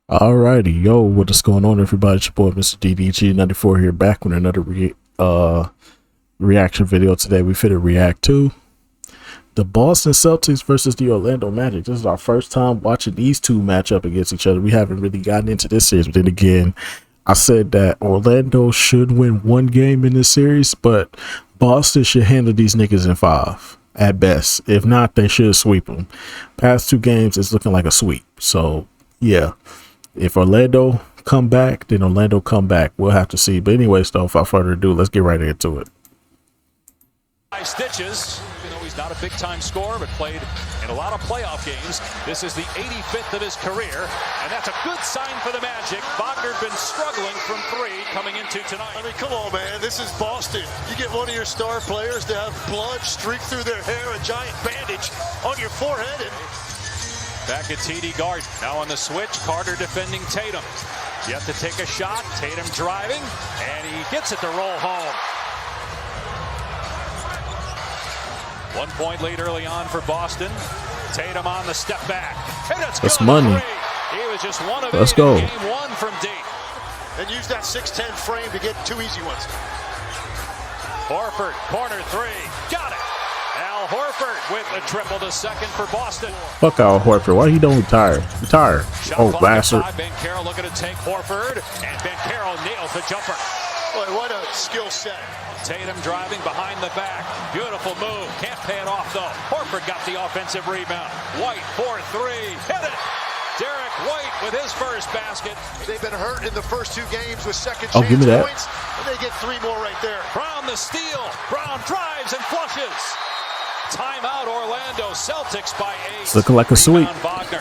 Alrighty, yo, what is going on, everybody? It's your boy, Mr. DDG94 here, back with another reaction video. Today, we finna react to the Boston Celtics versus the Orlando Magic. This is our first time watching these two match up against each other. We haven't really gotten into this series, but then again, I said that Orlando should win one game in this series, but Boston should handle these niggas in 5 at best. If not, they should sweep them. Past 2 games, it's looking like a sweep. So, yeah. If Orlando come back, then Orlando come back. We'll have to see. But anyways, though, without further ado, let's get right into it. 5 stitches, even though he's not a big-time scorer, but played in a lot of playoff games. This is the 85th of his career, and that's a good sign for the Magic. Wagner been struggling from 3 coming into tonight. I mean, come on, man. This is Boston. You get one of your star players to have blood streak through their hair, a giant bandage on your forehead, and back at TD Garden. Now on the switch, Carter defending Tatum. You have to take a shot. Tatum driving, and he gets it to roll home. 1 point lead early on for Boston. Tatum on the step back. And that's money. He was just one of Let's go. Game 1 from deep. And use that 6'10" frame to get 2 easy ones. Horford, corner 3. Got it. Al Horford with a triple to second for Boston. Fuck Al Horford. Why he don't retire? Retire. Oh, bastard. Banchero looking to take Horford, and Banchero nails the jumper. Boy, what a skill set. Tatum driving behind the back. Beautiful move. Can't pay it off, though. Horford got the offensive rebound. White, 4-3. Hit it. Derek White with his first basket. They've been hurt in the first 2 games with second give me chance that. points, and they get 3 more right there. Brown the steal. Brown drives and flushes. Timeout Orlando. Celtics by 8. It's looking like a sweep. Wagner.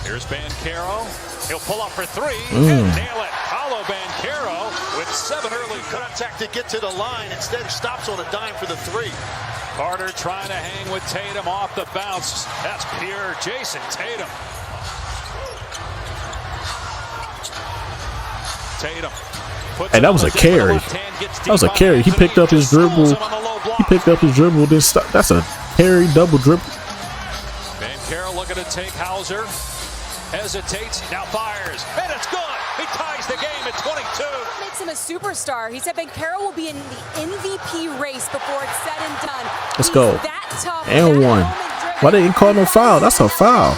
Here's Banchero. He'll pull up for 3 and nail it. Paulo Banchero with 7 early Contact to get to the line. Instead, he stops on a dime for the 3. Carter trying to hang with Tatum off the bounce. That's pure Jason Tatum. Tatum. Hey, that was a carry. That was a carry. He picked up his dribble. He picked up his dribble. That's a carry double dribble. Banchero looking to take Hauser. Hesitates, now fires, and it's good. He ties the game at 22. What makes him a superstar? He said Banchero will be in the MVP race before it's said and done. Let's go. That tough, and one. Why they didn't call no foul? That's a foul.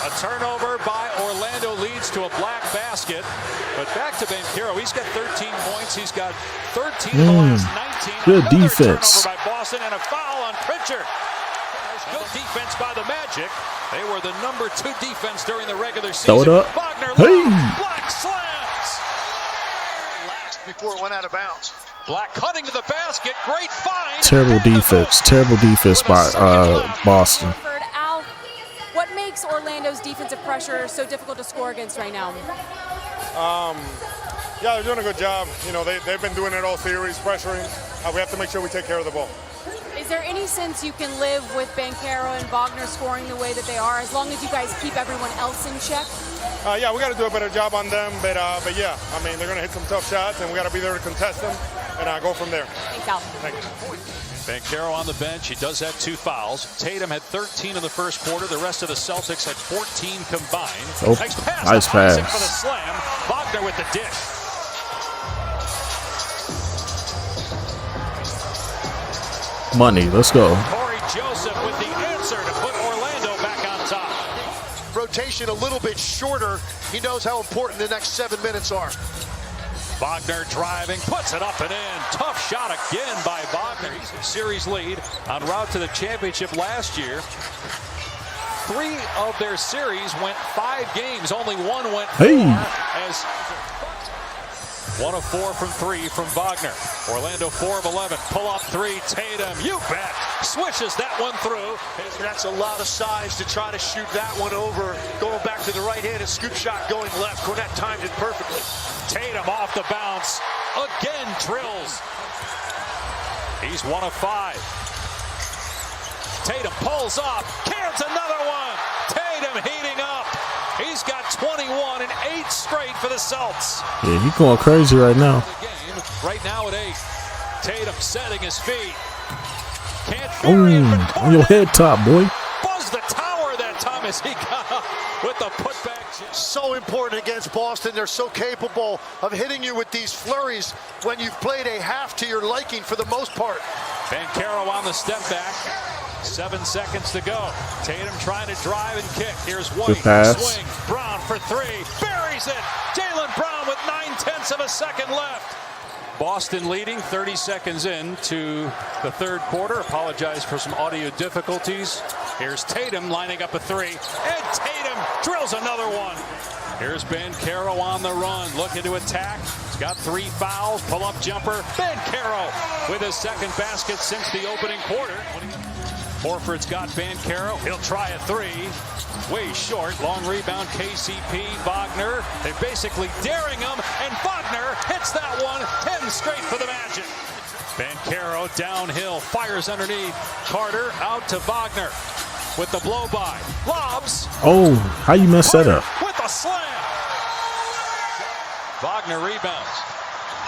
A turnover by Orlando leads to a black basket. But back to Banchero. He's got 13 points. He's got 13 of the last 19. Good Another defense. turnover by Boston and a foul on Pritchard. Good defense by the Magic. They were the number 2 defense during the regular season. Throw it up. Wagner, Hey. Black slams. Last before it went out of bounds. Black cutting to the basket. Great find. Terrible defense. Terrible defense by Boston. Al, what makes Orlando's defensive pressure so difficult to score against right now? Yeah, they're doing a good job. You know, they've been doing it all series, pressuring. We have to make sure we take care of the ball. Is there any sense you can live with Banchero and Wagner scoring the way that they are, as long as you guys keep everyone else in check? Yeah, we got to do a better job on them, but yeah, I mean, they're going to hit some tough shots, and we got to be there to contest them and go from there. Thanks, Al. Thank you. Banchero on the bench. He does have 2 fouls. Tatum had 13 in the first quarter. The rest of the Celtics had 14 combined. Oh, nice pass. nice pass. For the slam. Wagner with the dish. Money. Let's go. Corey Joseph with the answer to put Orlando back on top. Rotation a little bit shorter. He knows how important the next 7 minutes are. Wagner driving, puts it up and in. Tough shot again by Wagner. He's a series lead en route to the championship last year. 3 of their series went 5 games. Only 1 went 4. As 1 of 4 from 3 from Wagner. Orlando 4 of 11. Pull up 3. Tatum, you bet. Swishes that one through. That's a lot of size to try to shoot that one over. Going back to the right hand, a scoop shot going left. Cornette timed it perfectly. Tatum off the bounce. Again drills. He's 1 of 5. Tatum pulls up. Cans another one. Tatum heating up. He's got 21 and 8 straight for the Celts. Yeah, he's going crazy right now. Right now at 8. Tatum setting his feet. Can't On your head top, boy. time as he got up with the putback. So important against Boston. They're so capable of hitting you with these flurries when you've played a half to your liking for the most part. Banchero on the step back. 7 seconds to go. Tatum trying to drive and kick. Here's White. Swing. Brown for three. Buries it. Jaylen Brown with 9/10 of a second left. Boston leading 30 seconds into the third quarter. Apologize for some audio difficulties. Here's Tatum lining up a three. And Tatum drills another one. Here's Banchero on the run. Looking to attack. He's got 3 fouls. Pull-up jumper. Banchero with his second basket since the opening quarter. Horford's got Banchero. He'll try a three. Way short. Long rebound, KCP. Wagner. They're basically daring him. And Wagner hits that one. 10 straight for the Magic. Banchero downhill. Fires underneath. Carter out to Wagner with the blow-by. Lobs. Oh, how you mess that up? With a slam. Wagner rebounds.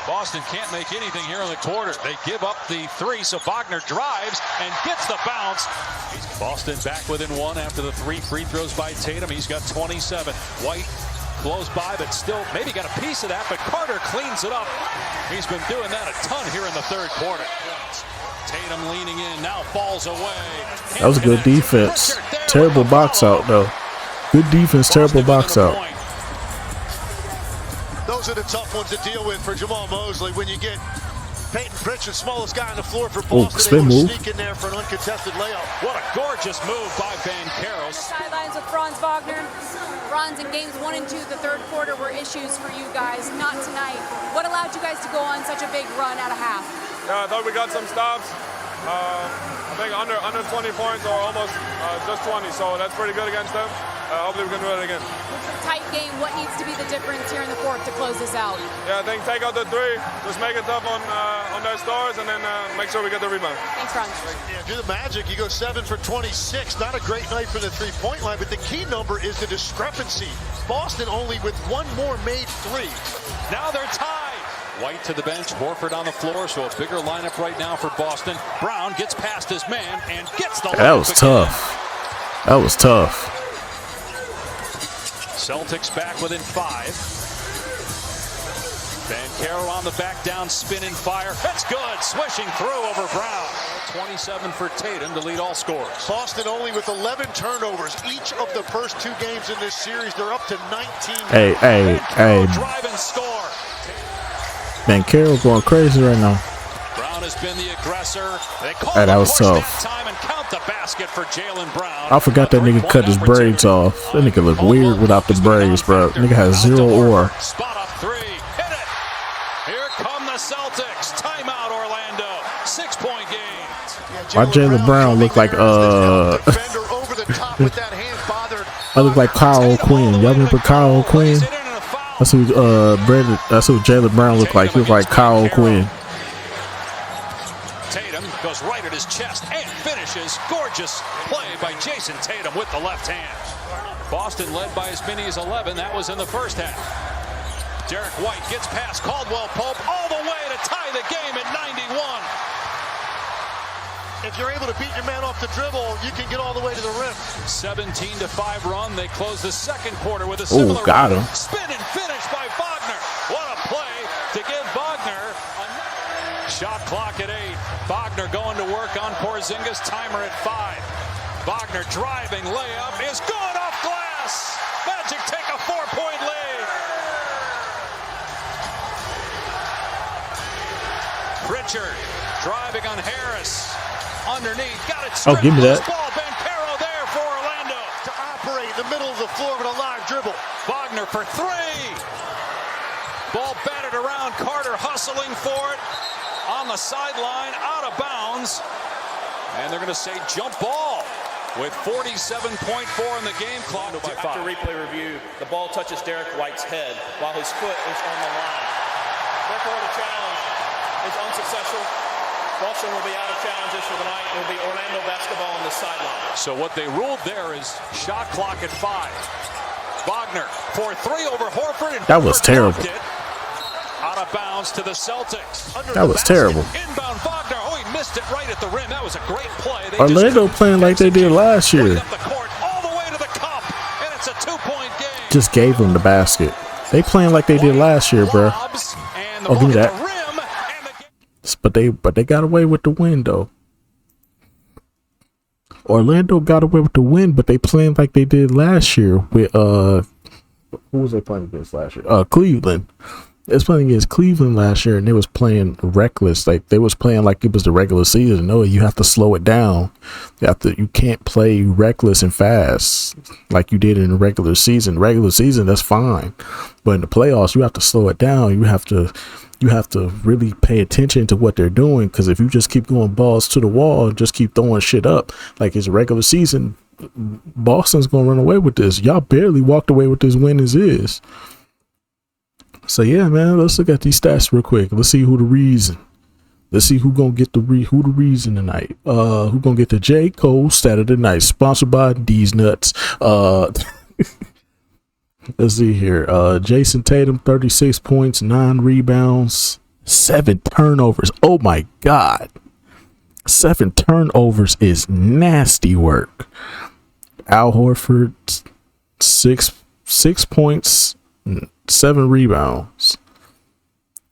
Boston can't make anything here in the quarter. They give up the three, so Wagner drives and gets the bounce. Boston back within one after the 3 free throws by Tatum. He's got 27. White blows by, but still maybe got a piece of that, but Carter cleans it up. He's been doing that a ton here in the third quarter. Tatum leaning in, now falls away. That was a good defense. Terrible box out, though. Good defense, terrible box out. Those are the tough ones to deal with for Jamal Mosley when you get Peyton Pritchard, smallest guy on the floor for Boston, spin able to move. sneak in there for an uncontested layup. What a gorgeous move by Banchero. Sidelines with Franz Wagner. Franz, in games 1 and 2, the third quarter were issues for you guys, not tonight. What allowed you guys to go on such a big run out of half? Yeah, I thought we got some stops. I think under 20 points or almost just 20, so that's pretty good against them. Hopefully we can do it again. Tight game, what needs to be the difference here in the fourth to close this out? Yeah, I think take out the three, just make it tough on their stars, and then make sure we get the rebound. Thanks, Franz. Yeah, if you're the Magic, you go 7 for 26. Not a great night for the three-point line, but the key number is the discrepancy. Boston only with one more made three. Now they're tied. White to the bench, Horford on the floor, so a bigger lineup right now for Boston. Brown gets past his man and gets the That was tough. That was tough. Celtics back within 5. Banchero on the back down, spin and fire. That's good. Swishing through over Brown. 27 for Tatum to lead all scorers. Boston only with 11 turnovers each of the first 2 games in this series. They're up to 19. Hey. Drive and score. Banchero going crazy right now. Brown has been the aggressor. They call Hey, that was tough. Time and count the basket for Jaylen Brown. I forgot that nigga cut his braids off. That nigga look weird without the braids, bro. Nigga has 0 aura. Spot up 3. Hit it. Here come the Celtics. Timeout, Orlando. 6-point game. Why Jaylen Brown look like I look like Kyle O'Quinn. Y'all remember Kyle O'Quinn? That's who Jaylen Brown looked like. He looked like Kyle O'Quinn. Tatum goes right at his chest and finishes. Gorgeous play by Jason Tatum with the left hand. Boston led by as many as 11. That was in the first half. Derek White gets past Caldwell Pope all the way to tie the game at 91. If you're able to beat your man off the dribble, you can get all the way to the rim. 17-5 run. They close the second quarter with a similar got him. Spin and finish by Wagner. What a play to give Wagner. Shot clock at 8. Wagner going to work on Porzingis. Timer at 5. Wagner driving layup is good off glass. Magic take a 4-point lead. Pritchard driving on Harris. Underneath, got it straight. Oh, give me that. Ball, Banchero there for Orlando. To operate in the middle of the floor with a live dribble. Wagner for 3. Ball batted around. Carter hustling for it. On the sideline, out of bounds. And they're going to say jump ball with 47.4 in the game clock. After replay review, the ball touches Derek White's head while his foot is on the line. Therefore, the challenge is unsuccessful. Boston will be out of challenges for the night. It will be Orlando basketball on the sideline. So what they ruled there is shot clock at 5. Wagner for 3 over Horford. And That was terrible. Out of bounds to the Celtics. That was terrible. Inbound Wagner. Oh, he missed it right at the rim. That was a great play. They Orlando playing like they did last year. Up the court, all the way to the cup. just gave them the basket. They playing like they did last year, bro. Oh, give me that. But they got away with the win though. Orlando got away with the win, but they playing like they did last year with who was they playing against last year? Cleveland. They was playing against Cleveland last year, and they was playing reckless. Like they was playing like it was the regular season. No, you have to slow it down. You can't play reckless and fast like you did in the regular season. Regular season, that's fine, but in the playoffs, you have to slow it down. You have to really pay attention to what they're doing, because if you just keep going balls to the wall and just keep throwing shit up like it's a regular season, Boston's gonna run away with this. Y'all barely walked away with this win as is. So yeah, man, let's look at these stats real quick. Let's see who the reason. Let's see who gonna get the reason tonight. Who gonna get the J. Cole stat of the night? Sponsored by These Nuts. Let's see here. Jason Tatum, 36 points, 9 rebounds, 7 turnovers. Oh my God. 7 turnovers is nasty work. Al Horford, 6 points, 7 rebounds.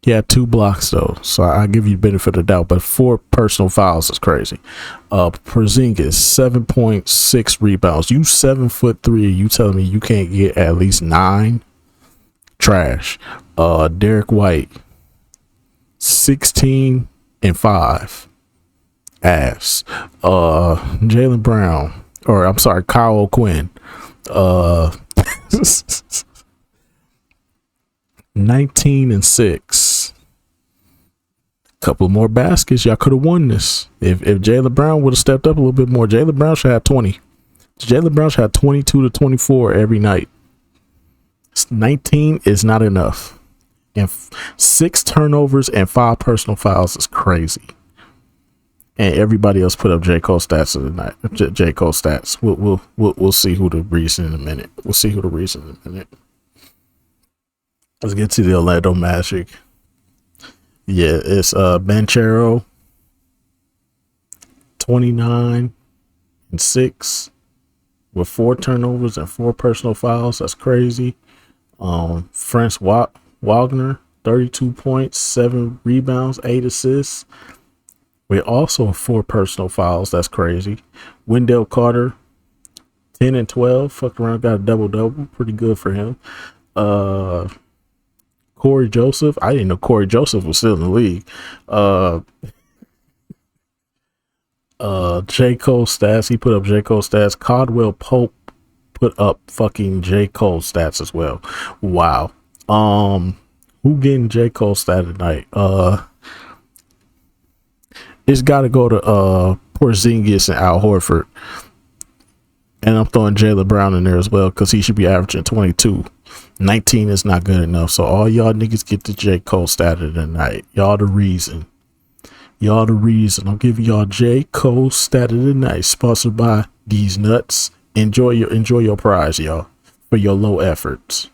He had 2 blocks though, so I give you the benefit of the doubt, but 4 personal fouls is crazy. Porzingis, 7.6 rebounds. You 7'3", you telling me you can't get at least 9? Trash. Derek White, 16 and 5. Ass. Jaylen Brown, or I'm sorry, Kyle O'Quinn. 19 and 6. Couple more baskets, y'all could have won this. If Jaylen Brown would have stepped up a little bit more, Jaylen Brown should have 20. Jaylen Brown should have 22 to 24 every night. 19 is not enough, and 6 turnovers and 5 personal fouls is crazy. And everybody else put up J. Cole stats of the night. J. Cole stats. We'll see who the reason in a minute. Let's get to the Orlando Magic. Yeah, it's Banchero, 29 and 6 with 4 turnovers and 4 personal fouls. That's crazy. Franz Wagner, 32 points, 7 rebounds, 8 assists with also 4 personal fouls. That's crazy. Wendell Carter, 10 and 12, fucked around, got a double-double. Pretty good for him. Corey Joseph. I didn't know Corey Joseph was still in the league. J. Cole stats. He put up J. Cole stats. Caldwell Pope put up fucking J. Cole stats as well. Wow. Who getting J. Cole stat tonight? It's gotta go to Porzingis and Al Horford. And I'm throwing Jaylen Brown in there as well, because he should be averaging 22. 19 is not good enough. So all y'all niggas get the J. Cole stat of the night. Y'all the reason. I'm giving y'all J. Cole stat of the night, sponsored by These Nuts. Enjoy your prize, y'all, for your low efforts.